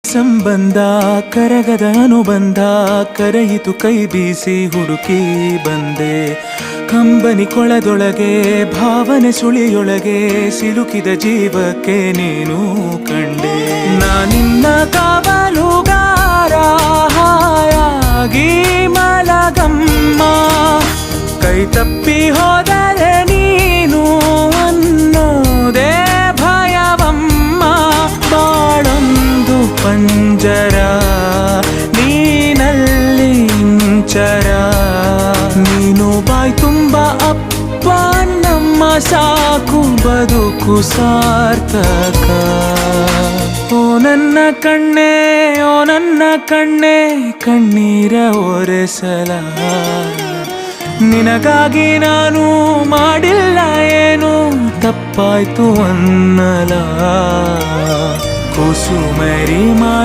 ಸಂಬಂಧ ಕರಗದ ಅನುಬಂಧ ಕರೆಯಿತು ಕೈ ಬೀಸಿ ಹುಡುಕಿ ಬಂದೆ ಕಂಬನಿ ಕೊಳದೊಳಗೆ ಭಾವನೆ ಸುಳಿಯೊಳಗೆ ಸಿಲುಕಿದ ಜೀವಕ್ಕೆ ನೀನು ಕಂಡೆ ನಾನಿನ್ನ ಕಾವಲುಗಾರ ಹಾಯಾಗಿ ಮಲಗಮ್ಮ ಕೈ ತಪ್ಪಿ ಹೋದರೆ ನೀನು ಅನ್ನೋದೇ ಭಯವಮ್ಮ ಬಾಳೊಂದು ಪಂಜರ ನೀನಲ್ಲಿ ಇಂಚರ ನೀನು ಬಾಯ್ ತುಂಬ ಅಪ್ಪ ನಮ್ಮ ಸಾಕು ಬದುಕು ಸಾರ್ಥಕ ಓ ನನ್ನ ಕಣ್ಣೇ ಓ ನನ್ನ ಕಣ್ಣೇ ಕಣ್ಣೀರ ಒರೆಸಲ ನಿನಗಾಗಿ ನಾನು ಮಾಡಿಲ್ಲ ಏನು ತಪ್ಪಾಯ್ತು ಅನ್ನಲ ಕುಸುಮರಿ